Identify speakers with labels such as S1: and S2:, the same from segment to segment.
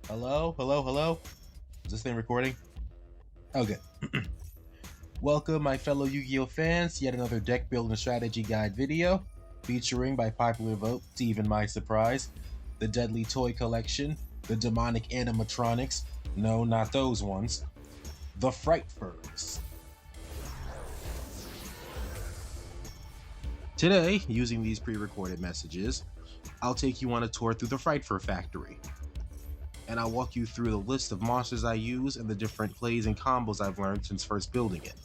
S1: Hello? Hello? Hello? Is this thing recording? Okay. Welcome, my fellow Yu-Gi-Oh fans, to yet another deck building strategy guide video, featuring, by popular vote, to even my surprise, the Deadly Toy Collection, the Demonic Animatronics, no, not those ones, the Frightfurs. Today, using these pre-recorded messages, I'll take you on a tour through the Frightfur factory, and I'll walk you through the list of monsters I use and the different plays and combos I've learned since first building it.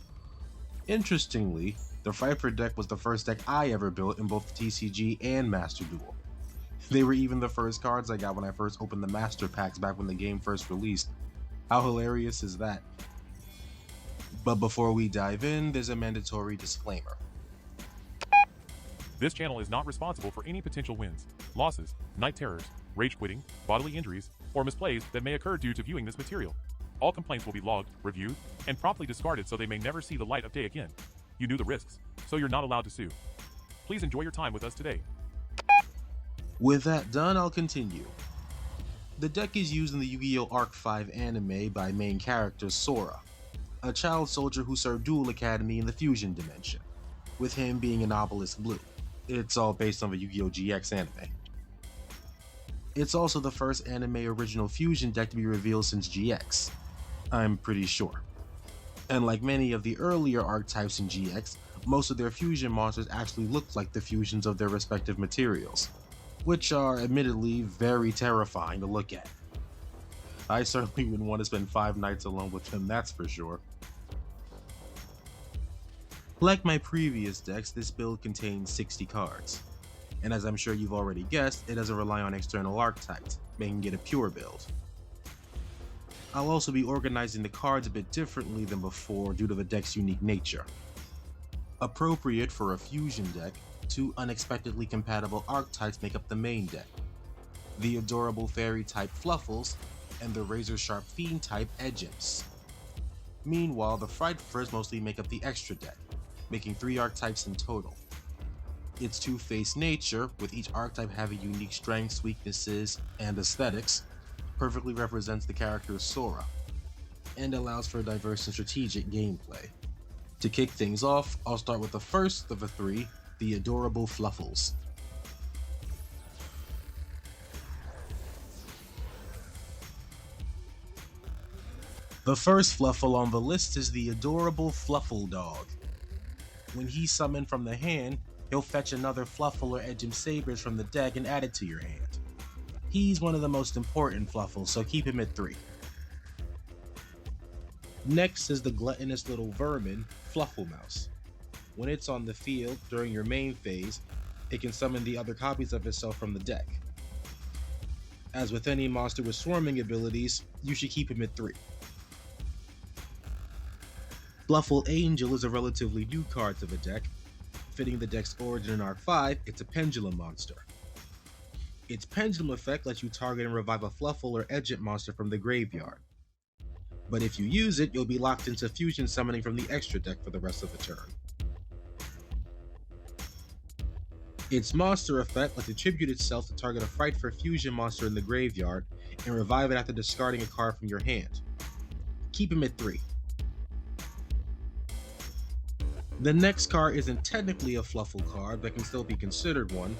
S1: Interestingly, the Frightfur deck was the first deck I ever built in both TCG and Master Duel. They were even the first cards I got when I first opened the Master Packs back when the game first released. How hilarious is that? But before we dive in, there's a mandatory disclaimer.
S2: This channel is not responsible for any potential wins, losses, night terrors, rage quitting, bodily injuries, or misplays that may occur due to viewing this material. All complaints will be logged, reviewed, and promptly discarded so they may never see the light of day again. You knew the risks, so you're not allowed to sue. Please enjoy your time with us today.
S1: With that done, I'll continue. The deck is used in the Yu-Gi-Oh! Arc 5 anime by main character Sora, a child soldier who served Duel Academy in the Fusion Dimension, with him being an Obelisk Blue. It's all based on the Yu-Gi-Oh! GX anime. It's also the first anime original Fusion deck to be revealed since GX. I'm pretty sure. And like many of the earlier archetypes in GX, most of their fusion monsters actually look like the fusions of their respective materials, which are admittedly very terrifying to look at. I certainly wouldn't want to spend 5 nights alone with them, that's for sure. Like my previous decks, this build contains 60 cards, and as I'm sure you've already guessed, it doesn't rely on external archetypes, making it a pure build. I'll also be organizing the cards a bit differently than before due to the deck's unique nature. Appropriate for a fusion deck, 2 unexpectedly compatible archetypes make up the main deck: the adorable fairy type Fluffals and the razor sharp fiend type Imps. Meanwhile, the Frightfurs mostly make up the extra deck, making 3 archetypes in total. Its two-faced nature, with each archetype having unique strengths, weaknesses, and aesthetics, perfectly represents the character Sora, and allows for diverse and strategic gameplay. To kick things off, I'll start with the first of the 3, the adorable Fluffals. The first Fluffal on the list is the adorable Fluffal Dog. When he's summoned from the hand, he'll fetch another Fluffal or Edgem Sabers from the deck and add it to your hand. He's one of the most important Fluffals, so keep him at 3. Next is the gluttonous little vermin, Fluffal Mouse. When it's on the field during your main phase, it can summon the other copies of itself from the deck. As with any monster with swarming abilities, you should keep him at 3. Fluffal Angel is a relatively new card to the deck. Fitting the deck's origin in Arc 5, it's a pendulum monster. Its pendulum effect lets you target and revive a Fluffal or Edgent monster from the graveyard. But if you use it, you'll be locked into fusion summoning from the extra deck for the rest of the turn. Its monster effect lets attribute itself to target a Frightfur fusion monster in the graveyard and revive it after discarding a card from your hand. Keep him at 3. The next card isn't technically a Fluffal card, but can still be considered one,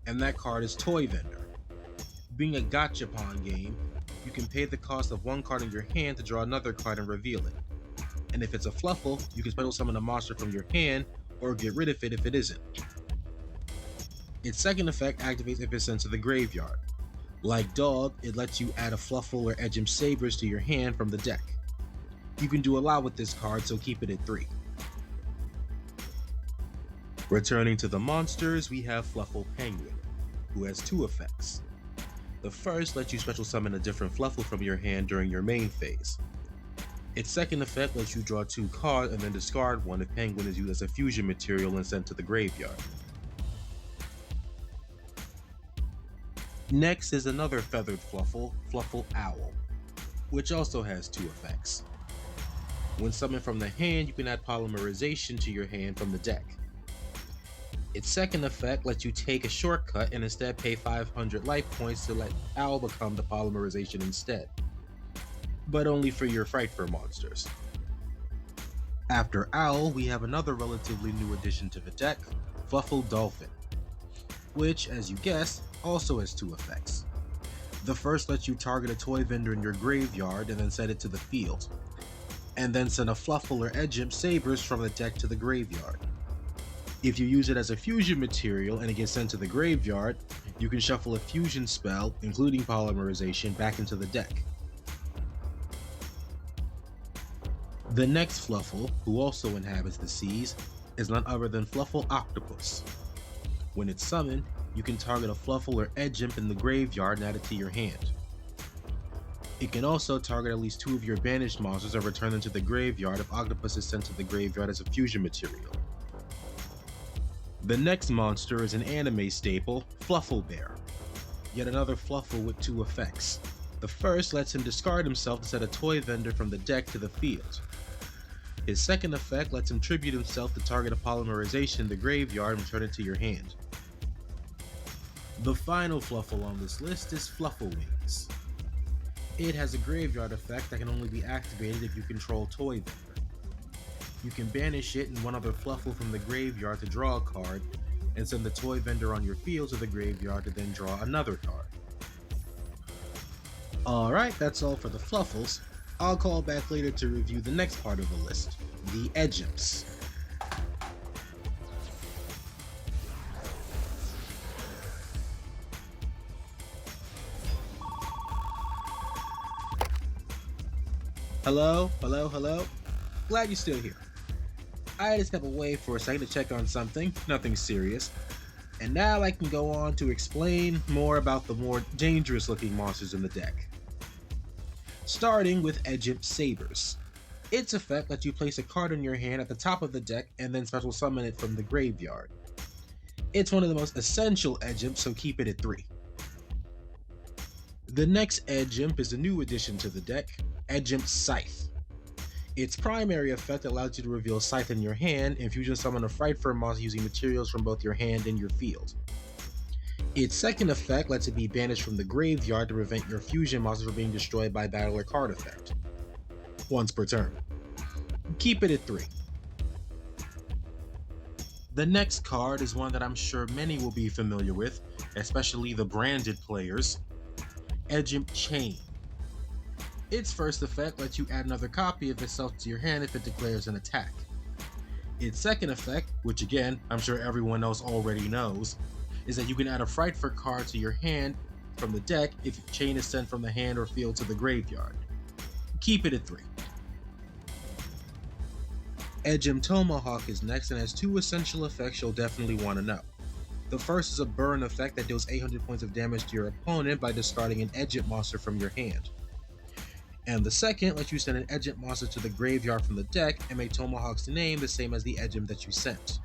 S1: and that card is Toy Vendor. Being a gachapon game, you can pay the cost of 1 card in your hand to draw another card and reveal it. And if it's a Fluffal, you can special summon a monster from your hand, or get rid of it if it isn't. Its second effect activates if it's sent to the graveyard. Like Dog, it lets you add a Fluffal or Edgem Sabers to your hand from the deck. You can do a lot with this card, so keep it at 3. Returning to the monsters, we have Fluffal Penguin, who has 2 effects. The first lets you special summon a different Fluffal from your hand during your main phase. Its second effect lets you draw 2 cards and then discard one if Penguin is used as a fusion material and sent to the graveyard. Next is another feathered Fluffal, Fluffal Owl, which also has 2 effects. When summoned from the hand, you can add polymerization to your hand from the deck. Its second effect lets you take a shortcut and instead pay 500 life points to let Owl become the polymerization instead, but only for your Frightfur monsters. After Owl, we have another relatively new addition to the deck, Fluffal Dolphin, which, as you guessed, also has two effects. The first lets you target a toy vendor in your graveyard and then send it to the field, and then send a Fluffal or Imps sabers from the deck to the graveyard. If you use it as a fusion material and it gets sent to the graveyard, you can shuffle a fusion spell, including polymerization, back into the deck. The next Fluffal, who also inhabits the seas, is none other than Fluffal Octopus. When it's summoned, you can target a Fluffal or Imp in the graveyard and add it to your hand. It can also target at least two of your banished monsters or return them to the graveyard if Octopus is sent to the graveyard as a fusion material. The next monster is an anime staple, Fluffal Bear. Yet another Fluffal with two effects. The first lets him discard himself to send a toy vendor from the deck to the field. His second effect lets him tribute himself to target a polymerization in the graveyard and return it to your hand. The final Fluffal on this list is Fluffal Wings. It has a graveyard effect that can only be activated if you control toy vendor. You can banish it and one other Fluffal from the graveyard to draw a card, and send the toy vendor on your field to the graveyard to then draw another card. Alright, that's all for the Fluffals. I'll call back later to review the next part of the list, the Imps. Hello? Glad you're still here. I had to step away for a second to check on something, nothing serious, and now I can go on to explain more about the more dangerous looking monsters in the deck. Starting with Imp Sabers. Its effect lets you place a card in your hand at the top of the deck and then special summon it from the graveyard. It's one of the most essential Imps, so keep it at 3. The next Imp is a new addition to the deck, Imp Scythe. Its primary effect allows you to reveal Scythe in your hand and fusion summon a Frightfur monster using materials from both your hand and your field. Its second effect lets it be banished from the graveyard to prevent your fusion monsters from being destroyed by battle or card effect. Once per turn. Keep it at 3. The next card is one that I'm sure many will be familiar with, especially the branded players, Imp Chain. Its first effect lets you add another copy of itself to your hand if it declares an attack. Its second effect, which again, I'm sure everyone else already knows, is that you can add a Frightfur card to your hand from the deck if Chain is sent from the hand or field to the graveyard. Keep it at 3. Imp Tomahawk is next and has two essential effects you'll definitely want to know. The first is a burn effect that deals 800 points of damage to your opponent by discarding an Imp monster from your hand. And the second lets you send an Imp monster to the graveyard from the deck and make Tomahawk's name the same as the Imp that you sent.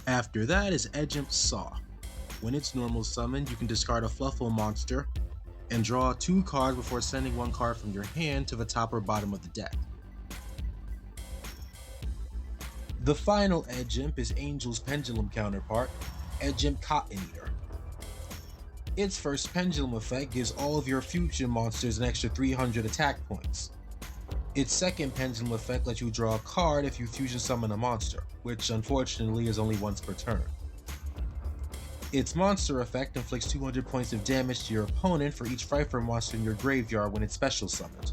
S1: After that is Imp Saw. When it's normal summoned, you can discard a Fluffal monster and draw 2 cards before sending 1 card from your hand to the top or bottom of the deck. The final Imp is Angel's Pendulum counterpart, Imp Cotton Eater. Its first pendulum effect gives all of your fusion monsters an extra 300 attack points. Its second pendulum effect lets you draw a card if you fusion summon a monster, which unfortunately is only once per turn. Its monster effect inflicts 200 points of damage to your opponent for each Frightfur monster in your graveyard when it's special summoned.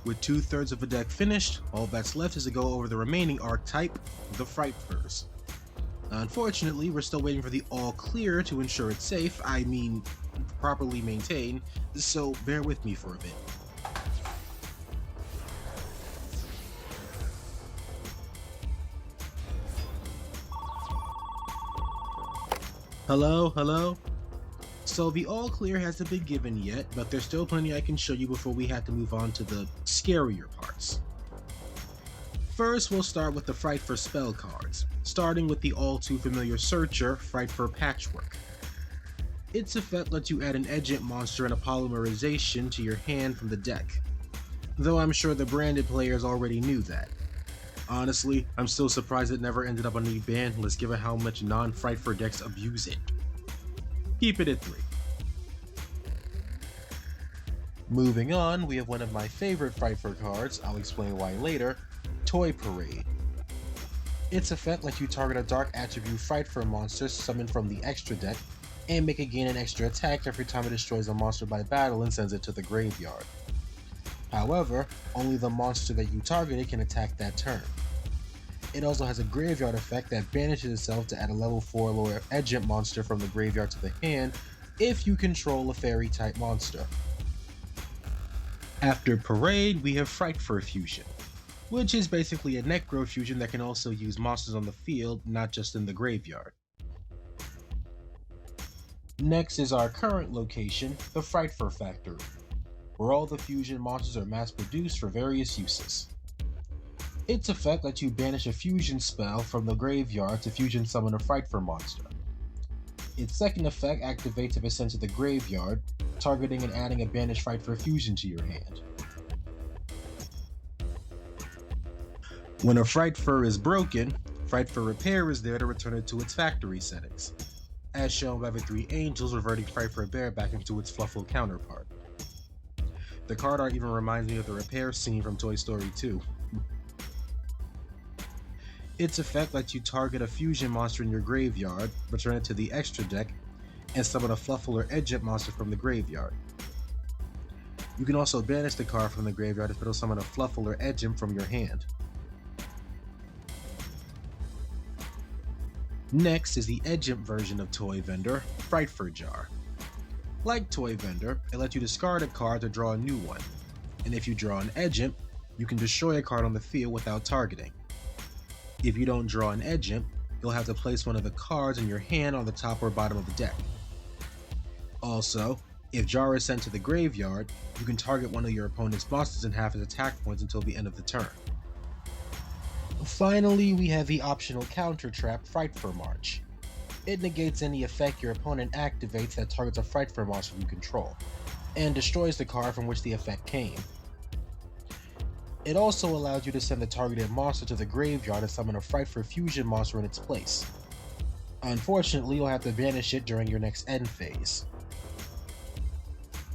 S1: With 2/3 of the deck finished, all that's left is to go over the remaining archetype, the Frightfurs. Unfortunately, we're still waiting for the all clear to ensure it's safe, properly maintained, so bear with me for a bit. Hello? So the all clear hasn't been given yet, but there's still plenty I can show you before we have to move on to the scarier parts. First, we'll start with the Frightfur spell cards, starting with the all too familiar Searcher, Frightfur Patchwork. Its effect lets you add an Imp monster and a polymerization to your hand from the deck, though I'm sure the branded players already knew that. Honestly, I'm still surprised it never ended up on the ban list given how much non-Frightfur decks abuse it. Keep it at 3. Moving on, we have one of my favorite Frightfur cards, I'll explain why later, Toy Parade. Its effect lets you target a dark attribute Frightfur monster summoned from the extra deck, and make it gain an extra attack every time it destroys a monster by battle and sends it to the graveyard. However, only the monster that you targeted can attack that turn. It also has a graveyard effect that banishes itself to add a level 4 lower Edgent monster from the graveyard to the hand if you control a fairy type monster. After Parade, we have Frightfur Fusion, which is basically a Necro fusion that can also use monsters on the field, not just in the graveyard. Next is our current location, the Frightfur Factory, where all the fusion monsters are mass produced for various uses. Its effect lets you banish a fusion spell from the graveyard to fusion summon a Frightfur monster. Its second effect activates if it's sent to the graveyard, targeting and adding a banished Frightfur fusion to your hand. When a Frightfur is broken, Frightfur Repair is there to return it to its factory settings, as shown by the 3 angels reverting Frightfur Bear back into its Fluffal counterpart. The card art even reminds me of the repair scene from Toy Story 2. Its effect lets you target a fusion monster in your graveyard, return it to the extra deck, and summon a Fluffal or Edgent monster from the graveyard. You can also banish the card from the graveyard if it'll summon a Fluffal or Edgent from your hand. Next is the Edgent version of Toy Vendor, Frightfur Jar. Like Toy Vendor, it lets you discard a card to draw a new one, and if you draw an Edgent, you can destroy a card on the field without targeting. If you don't draw an Edgent, you'll have to place one of the cards in your hand on the top or bottom of the deck. Also, if Jar is sent to the graveyard, you can target one of your opponent's monsters and half its attack points until the end of the turn. Finally, we have the optional counter trap Frightfur March. It negates any effect your opponent activates that targets a Frightfur monster you control, and destroys the card from which the effect came. It also allows you to send the targeted monster to the graveyard and summon a Frightfur Fusion monster in its place. Unfortunately, you'll have to banish it during your next end phase.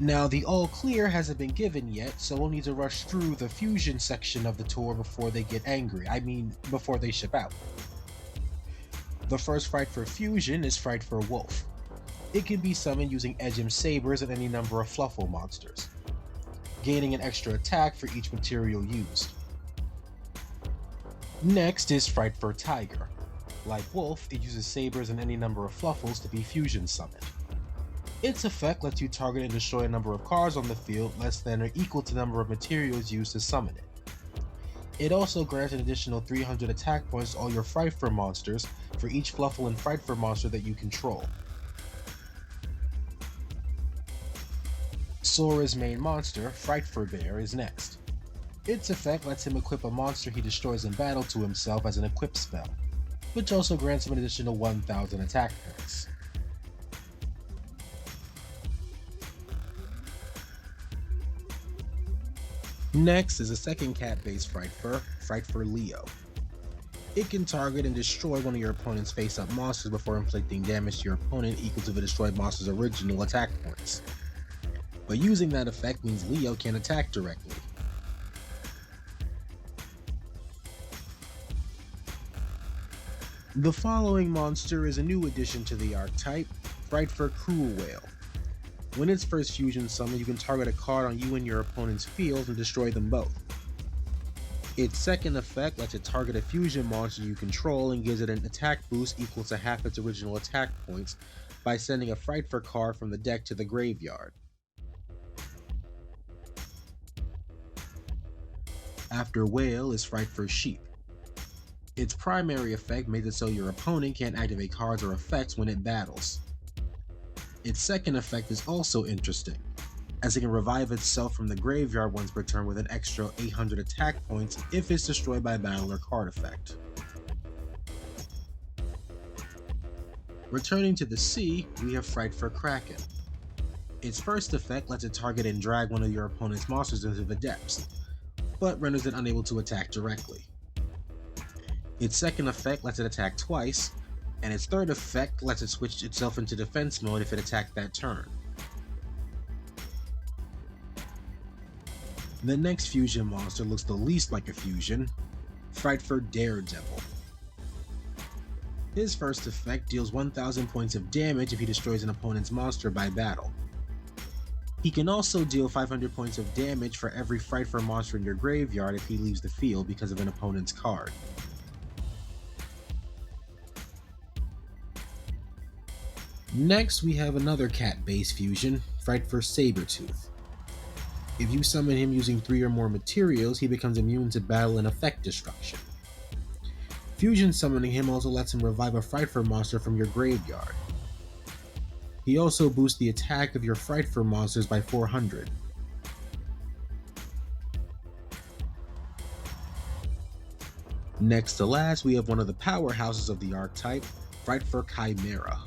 S1: Now, the all clear hasn't been given yet, so we'll need to rush through the fusion section of the tour before they get angry. Before they ship out. The first Frightfur Fusion is Frightfur Wolf. It can be summoned using Edgem Sabers and any number of Fluffal monsters, gaining an extra attack for each material used. Next is Frightfur Tiger. Like Wolf, it uses Sabers and any number of Fluffals to be fusion summoned. Its effect lets you target and destroy a number of cards on the field less than or equal to the number of materials used to summon it. It also grants an additional 300 attack points to all your Frightfur monsters for each Fluffal and Frightfur monster that you control. Sora's main monster, Frightfur Bear, is next. Its effect lets him equip a monster he destroys in battle to himself as an equip spell, which also grants him an additional 1000 attack points. Next is a second cat-based Frightfur, Frightfur Leo. It can target and destroy one of your opponent's face-up monsters before inflicting damage to your opponent equal to the destroyed monster's original attack points. But using that effect means Leo can attack directly. The following monster is a new addition to the archetype, Frightfur Cruel Whale. When it's first fusion summoned, you can target a card on you and your opponent's field and destroy them both. Its second effect lets it target a fusion monster you control and gives it an attack boost equal to half its original attack points by sending a Frightfur card from the deck to the graveyard. After Whale is Frightfur Sheep. Its primary effect makes it so your opponent can't activate cards or effects when it battles. Its second effect is also interesting, as it can revive itself from the graveyard once per turn with an extra 800 attack points if it's destroyed by a battle or card effect. Returning to the sea, we have Frightfur Kraken. Its first effect lets it target and drag one of your opponent's monsters into the depths, but renders it unable to attack directly. Its second effect lets it attack twice, and its third effect lets it switch itself into defense mode if it attacked that turn. The next fusion monster looks the least like a fusion, Frightfur Daredevil. His first effect deals 1000 points of damage if he destroys an opponent's monster by battle. He can also deal 500 points of damage for every Frightfur monster in your graveyard if he leaves the field because of an opponent's card. Next, we have another cat-based fusion, Frightfur Sabretooth. If you summon him using 3 or more materials, he becomes immune to battle and effect destruction. Fusion summoning him also lets him revive a Frightfur monster from your graveyard. He also boosts the attack of your Frightfur monsters by 400. Next to last, we have one of the powerhouses of the archetype, Frightfur Chimera.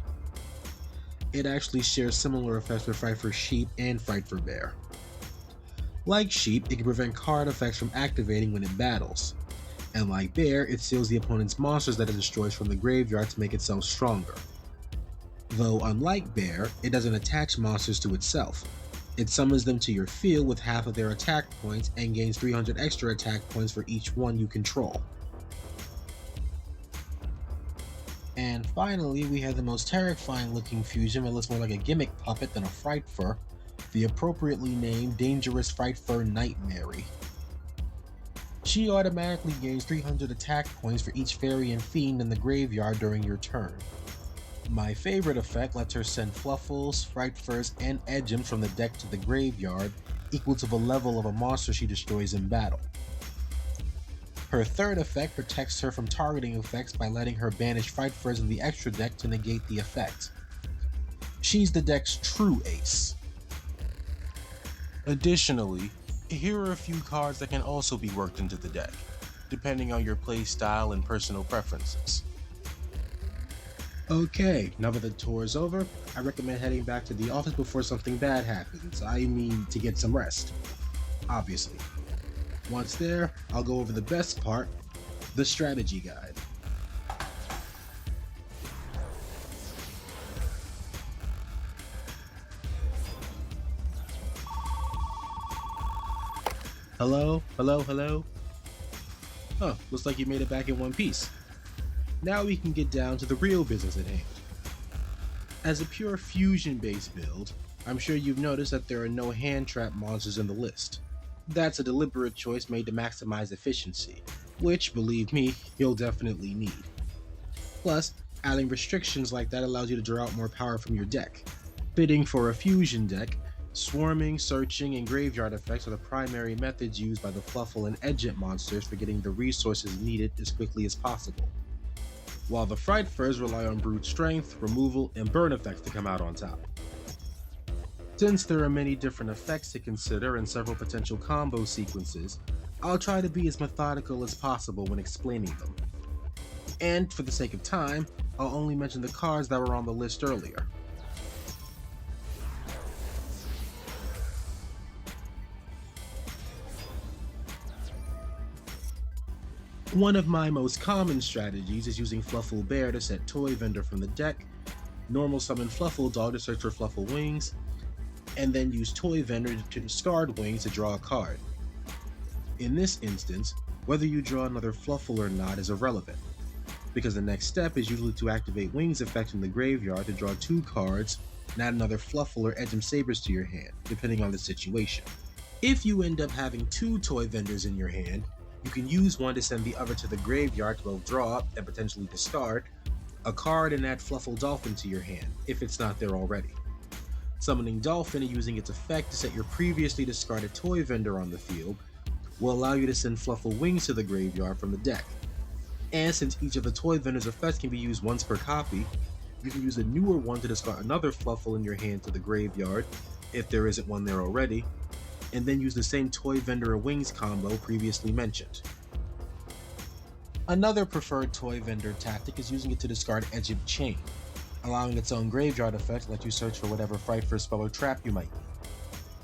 S1: It actually shares similar effects with Frightfur Sheep and Frightfur Bear. Like Sheep, it can prevent card effects from activating when it battles, and like Bear, it steals the opponent's monsters that it destroys from the graveyard to make itself stronger. Though unlike Bear, it doesn't attach monsters to itself. It summons them to your field with half of their attack points and gains 300 extra attack points for each one you control. And finally, we have the most terrifying looking fusion that looks more like a gimmick puppet than a Frightfur, the appropriately named Dangerous Frightfur Nightmare. She automatically gains 300 attack points for each fairy and fiend in the graveyard during your turn. My favorite effect lets her send Fluffals, Frightfurs, and Imps from the deck to the graveyard, equal to the level of a monster she destroys in battle. Her third effect protects her from targeting effects by letting her banish Frightfurs in the extra deck to negate the effect. She's the deck's true ace. Additionally, here are a few cards that can also be worked into the deck, depending on your play style and personal preferences. Okay, now that the tour is over, I recommend heading back to the office before something bad happens. I mean, to get some rest, obviously. Once there, I'll go over the best part, the strategy guide. Hello? Oh, looks like you made it back in one piece. Now we can get down to the real business at hand. As a pure fusion-based build, I'm sure you've noticed that there are no hand trap monsters in the list. That's a deliberate choice made to maximize efficiency, which, believe me, you'll definitely need. Plus, adding restrictions like that allows you to draw out more power from your deck. Fitting for a fusion deck, swarming, searching, and graveyard effects are the primary methods used by the Fluffal and Edgent monsters for getting the resources needed as quickly as possible, while the Frightfurs rely on brute strength, removal, and burn effects to come out on top. Since there are many different effects to consider and several potential combo sequences, I'll try to be as methodical as possible when explaining them. And for the sake of time, I'll only mention the cards that were on the list earlier. One of my most common strategies is using Fluffal Bear to set Toy Vendor from the deck, normal summon Fluffal Dog to search for Fluffal Wings, and then use Toy Vendor to discard Wings to draw a card. In this instance, whether you draw another Fluffal or not is irrelevant, because the next step is usually to activate Wings effect in the graveyard to draw 2 cards and add another Fluffal or Edgem Sabers to your hand, depending on the situation. If you end up having 2 Toy Vendors in your hand, you can use one to send the other to the graveyard to both draw and potentially discard a card and add Fluffal Dolphin to your hand, if it's not there already. Summoning Dolphin and using its effect to set your previously discarded Toy Vendor on the field will allow you to send Fluffal Wings to the graveyard from the deck. And since each of the Toy Vendor's effects can be used once per copy, you can use a newer one to discard another Fluffal in your hand to the graveyard, if there isn't one there already, and then use the same Toy Vendor or Wings combo previously mentioned. Another preferred Toy Vendor tactic is using it to discard Edgem Chain, allowing its own graveyard effect to let you search for whatever Frightfur spell or trap you might need,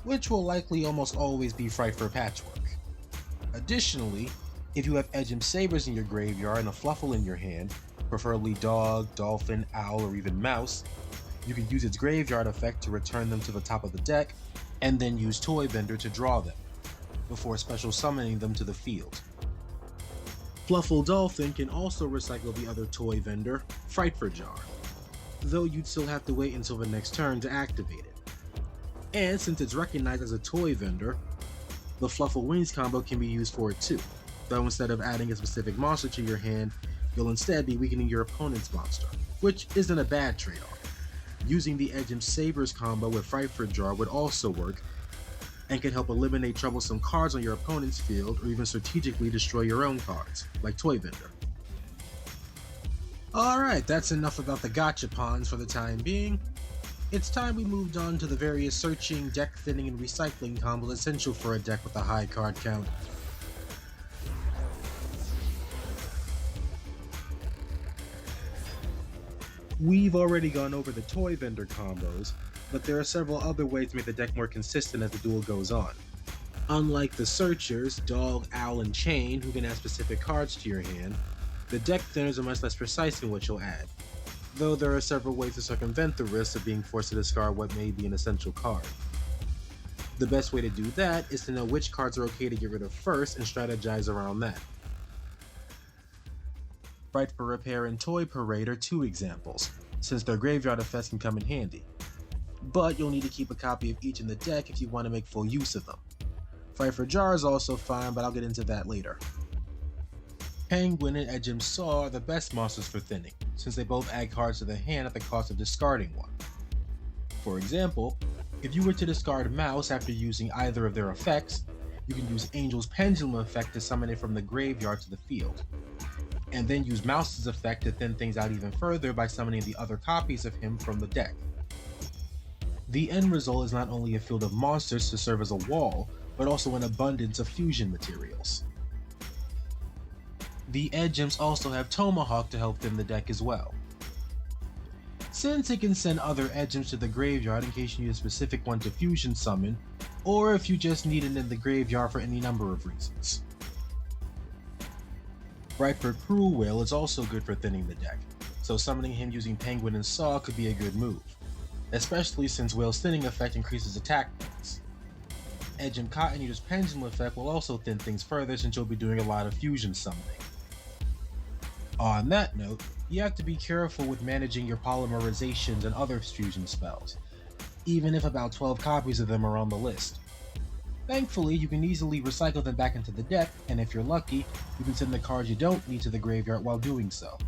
S1: which will likely almost always be Frightfur Patchwork. Additionally, If you have Edge Imp Sabers in your graveyard and a Fluffal in your hand, preferably dog, dolphin, owl, or even mouse, you can use its graveyard effect to return them to the top of the deck, and then use Toy Vendor to draw them, before special summoning them to the field. Fluffal Dolphin can also recycle the other Toy Vendor, Frightfur Jar, though you'd still have to wait until the next turn to activate it. And since it's recognized as a Toy Vendor, the Fluffal Wings combo can be used for it too, though instead of adding a specific monster to your hand, you'll instead be weakening your opponent's monster, which isn't a bad trade-off. Using the Edge Imp Sabers combo with Frightfur Jar would also work, and can help eliminate troublesome cards on your opponent's field, or even strategically destroy your own cards, like Toy Vendor. Alright, that's enough about the gachapons for the time being. It's time we moved on to the various searching, deck thinning, and recycling combos essential for a deck with a high card count. We've already gone over the Toy Vendor combos, but there are several other ways to make the deck more consistent as the duel goes on. Unlike the searchers, dog, owl, and chain, who can add specific cards to your hand, the deck thinners are much less precise in what you'll add, though there are several ways to circumvent the risk of being forced to discard what may be an essential card. The best way to do that is to know which cards are okay to get rid of first and strategize around that. Frightfur Repair and Toy Parade are two examples, since their graveyard effects can come in handy. But you'll need to keep a copy of each in the deck if you want to make full use of them. Frightfur Jar is also fine, but I'll get into that later. Penguin and Edge Imp Saw are the best monsters for thinning, since they both add cards to the hand at the cost of discarding one. For example, if you were to discard Mouse after using either of their effects, you can use Angel's Pendulum effect to summon it from the graveyard to the field, and then use Mouse's effect to thin things out even further by summoning the other copies of him from the deck. The end result is not only a field of monsters to serve as a wall, but also an abundance of fusion materials. The Edge Imps also have Tomahawk to help thin the deck as well, since it can send other Edge Imps to the graveyard in case you need a specific one to fusion summon, or if you just need it in the graveyard for any number of reasons. Frightfur Cruel Whale is also good for thinning the deck, so summoning him using Penguin and Saw could be a good move, especially since Whale's thinning effect increases attack points. Edge Imp Cotton Eater's Pendulum effect will also thin things further since you'll be doing a lot of fusion summoning. On that note, you have to be careful with managing your polymerizations and other fusion spells, even if about 12 copies of them are on the list. Thankfully, you can easily recycle them back into the deck, and if you're lucky, you can send the cards you don't need to the graveyard while doing so.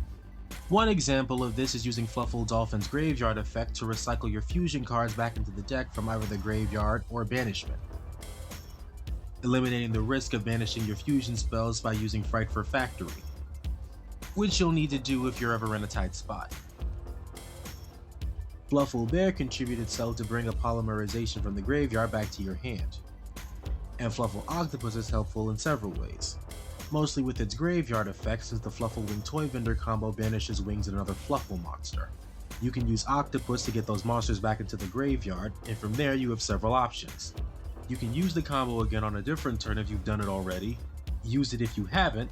S1: One example of this is using Fluffal Dolphin's graveyard effect to recycle your fusion cards back into the deck from either the graveyard or banishment, eliminating the risk of banishing your fusion spells by using Frightfur Factory, which you'll need to do if you're ever in a tight spot. Fluffal Bear contributed so to bring a polymerization from the graveyard back to your hand, and Fluffal Octopus is helpful in several ways, mostly with its graveyard effect since the Fluffal Wing Toy Vendor combo banishes wings and another Fluffal monster. You can use Octopus to get those monsters back into the graveyard, and from there you have several options. You can use the combo again on a different turn if you've done it already, use it if you haven't,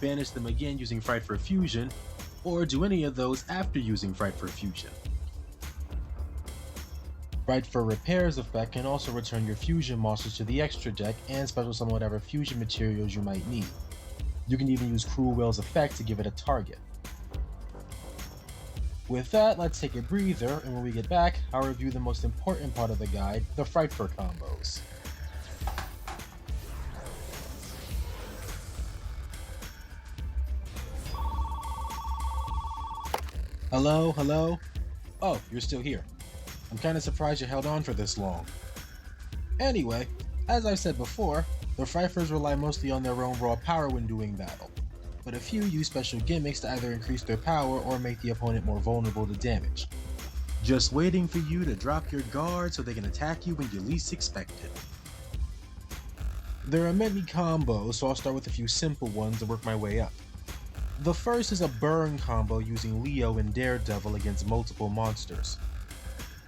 S1: banish them again using Frightfur Fusion, or do any of those after using Frightfur Fusion. Frightfur Repair's effect can also return your fusion monsters to the extra deck and special summon whatever fusion materials you might need. You can even use Cruel Whale's effect to give it a target. With that, let's take a breather, and when we get back, I'll review the most important part of the guide, the Frightfur combos. Hello? Oh, you're still here. I'm kinda surprised you held on for this long. Anyway, as I've said before, the Frightfurs rely mostly on their own raw power when doing battle, but a few use special gimmicks to either increase their power or make the opponent more vulnerable to damage, just waiting for you to drop your guard so they can attack you when you least expect it. There are many combos, so I'll start with a few simple ones and work my way up. The first is a burn combo using Leo and Daredevil against multiple monsters.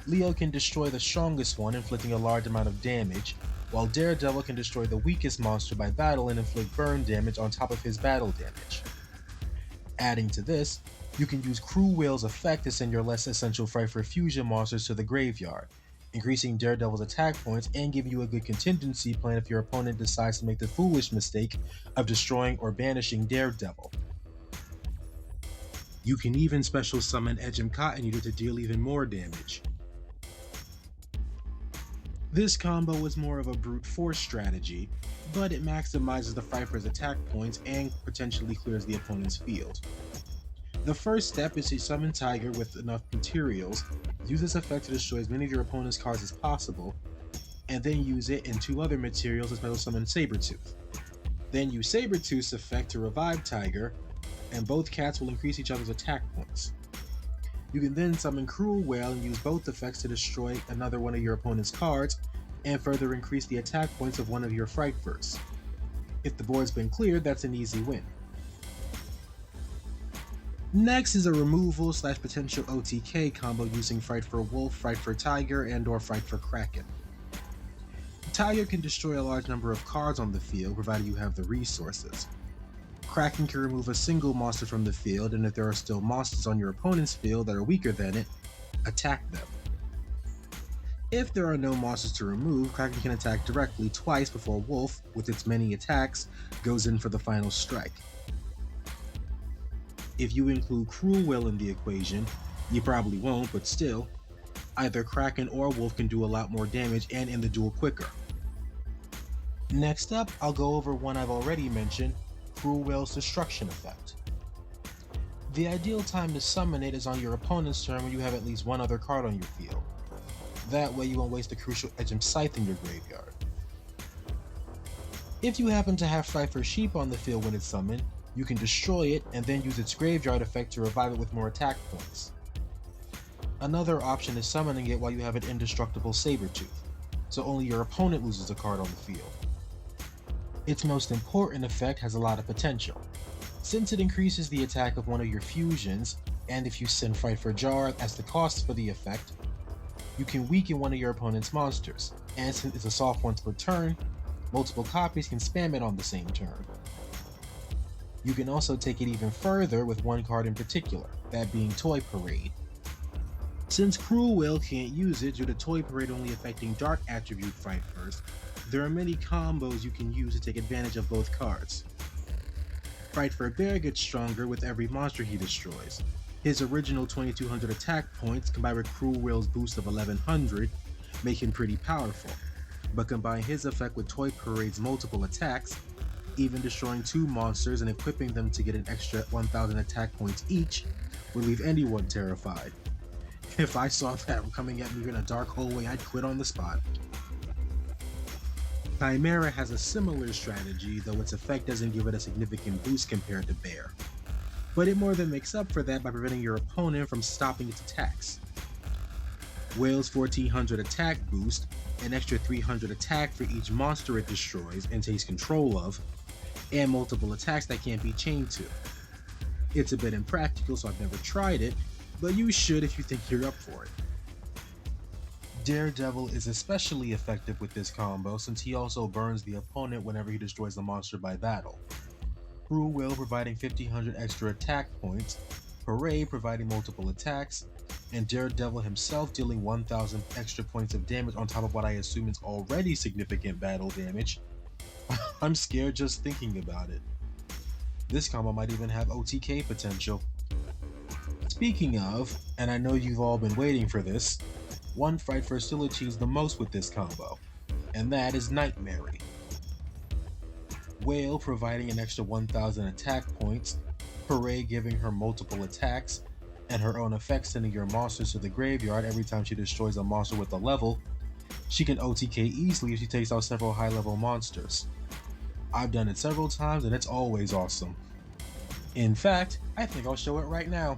S1: Leo can destroy the strongest one, inflicting a large amount of damage, while Daredevil can destroy the weakest monster by battle and inflict burn damage on top of his battle damage. Adding to this, you can use Crew Whale's effect to send your less essential Frightfur fusion monsters to the graveyard, increasing Daredevil's attack points and giving you a good contingency plan if your opponent decides to make the foolish mistake of destroying or banishing Daredevil. You can even special summon Edgem Cotton Eater to deal even more damage. This combo is more of a brute force strategy, but it maximizes the Frightfur's attack points and potentially clears the opponent's field. The first step is to summon Tiger with enough materials, use this effect to destroy as many of your opponent's cards as possible, and then use it in 2 other materials to special summon Sabretooth. Then use Sabretooth's effect to revive Tiger, and both cats will increase each other's attack points. You can then summon Cruel Whale and use both effects to destroy another one of your opponent's cards, and further increase the attack points of one of your Frightfurs. If the board's been cleared, that's an easy win. Next is a removal / potential OTK combo using Frightfur Wolf, Frightfur Tiger, and or Frightfur Kraken. Tiger can destroy a large number of cards on the field, provided you have the resources. Kraken can remove a single monster from the field, and if there are still monsters on your opponent's field that are weaker than it, attack them. If there are no monsters to remove, Kraken can attack directly twice before Wolf, with its many attacks, goes in for the final strike. If you include Cruel Whale in the equation, you probably won't, but still, either Kraken or Wolf can do a lot more damage and end the duel quicker. Next up, I'll go over one I've already mentioned, Cruel Whale's Destruction effect. The ideal time to summon it is on your opponent's turn when you have at least one other card on your field. That way you won't waste the crucial Edgem Scythe in your graveyard. If you happen to have Frightfur Sheep on the field when it's summoned, you can destroy it and then use its graveyard effect to revive it with more attack points. Another option is summoning it while you have an indestructible Sabretooth, so only your opponent loses a card on the field. Its most important effect has a lot of potential, since it increases the attack of one of your fusions, and if you send Frightfur Jar as the cost for the effect, you can weaken one of your opponent's monsters, and since it's a soft once per turn, multiple copies can spam it on the same turn. You can also take it even further with one card in particular, that being Toy Parade. Since Cruel Whale can't use it due to Toy Parade only affecting Dark Attribute Frightfurs, there are many combos you can use to take advantage of both cards. Frightfur Bear gets stronger with every monster he destroys. His original 2200 attack points combined with Cruel Whale's boost of 1100 make him pretty powerful, but combine his effect with Toy Parade's multiple attacks, even destroying 2 monsters and equipping them to get an extra 1000 attack points each, would leave anyone terrified. If I saw that coming at me in a dark hallway, I'd quit on the spot. Chimera has a similar strategy, though its effect doesn't give it a significant boost compared to Bear. But it more than makes up for that by preventing your opponent from stopping its attacks. Whale's 1400 attack boost, an extra 300 attack for each monster it destroys and takes control of, and multiple attacks that can't be chained to. It's a bit impractical, so I've never tried it, but you should if you think you're up for it. Daredevil is especially effective with this combo since he also burns the opponent whenever he destroys the monster by battle. Cruel Whale providing 1500 extra attack points, Parade providing multiple attacks, and Daredevil himself dealing 1000 extra points of damage on top of what I assume is already significant battle damage. I'm scared just thinking about it. This combo might even have OTK potential. Speaking of, and I know you've all been waiting for this, one Frightfur still achieves the most with this combo, and that is Nightmare. Whale providing an extra 1000 attack points, Parade giving her multiple attacks, and her own effects sending your monsters to the graveyard every time she destroys a monster with a level. She can OTK easily if she takes out several high-level monsters. I've done it several times and it's always awesome. In fact, I think I'll show it right now.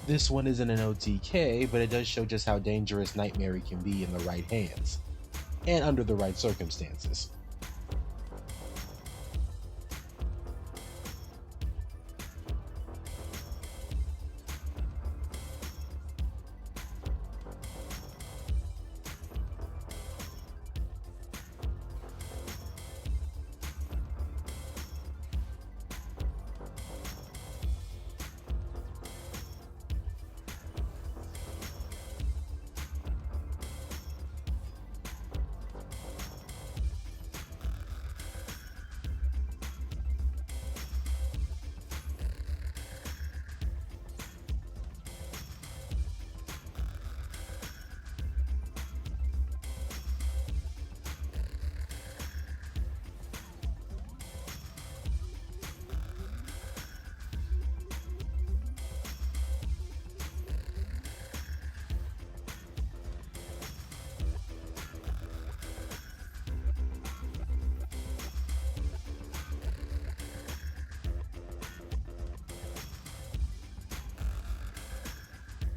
S1: This one isn't an OTK, but it does show just how dangerous Nightmare can be in the right hands, and under the right circumstances.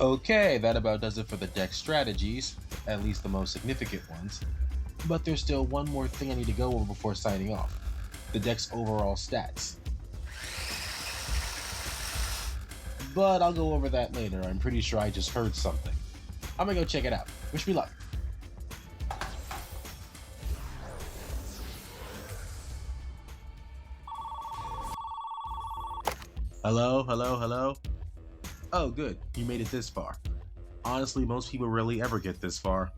S1: Okay, that about does it for the deck strategies, at least the most significant ones. But there's still one more thing I need to go over before signing off: the deck's overall stats. But I'll go over that later. I'm pretty sure I just heard something. I'm gonna go check it out. Wish me luck. Hello, hello, hello? Oh, good. You made it this far. Honestly, most people rarely ever get this far.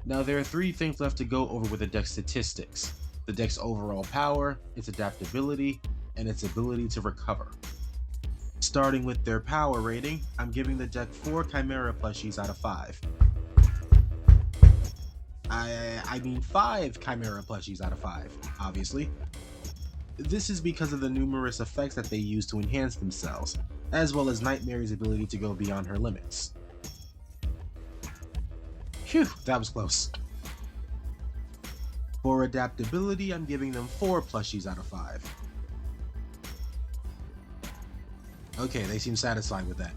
S1: Now, there are 3 things left to go over with the deck's statistics: the deck's overall power, its adaptability, and its ability to recover. Starting with their power rating, I'm giving the deck 4 Chimera plushies out of 5. I mean 5 Chimera plushies out of 5, obviously. This is because of the numerous effects that they use to enhance themselves, as well as Nightmare's ability to go beyond her limits. Phew, that was close. For adaptability, I'm giving them 4 plushies out of 5. Okay, they seem satisfied with that.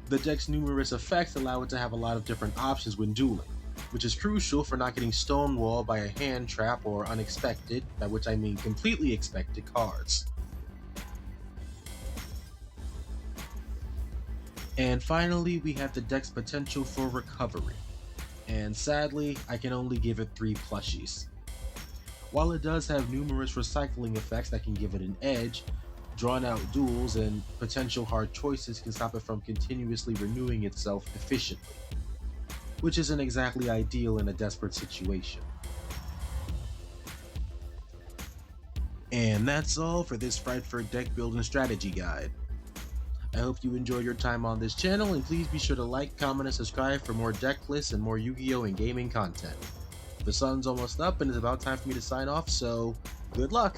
S1: The deck's numerous effects allow it to have a lot of different options when dueling, which is crucial for not getting stonewalled by a hand trap or unexpected, by which I mean completely expected, cards. And finally, we have the deck's potential for recovery, and sadly, I can only give it 3 plushies. While it does have numerous recycling effects that can give it an edge, drawn out duels and potential hard choices can stop it from continuously renewing itself efficiently, which isn't exactly ideal in a desperate situation. And that's all for this Frightfur deck building strategy guide. I hope you enjoy your time on this channel, and please be sure to like, comment, and subscribe for more deck lists and more Yu-Gi-Oh! And gaming content. The sun's almost up and it's about time for me to sign off, so good luck!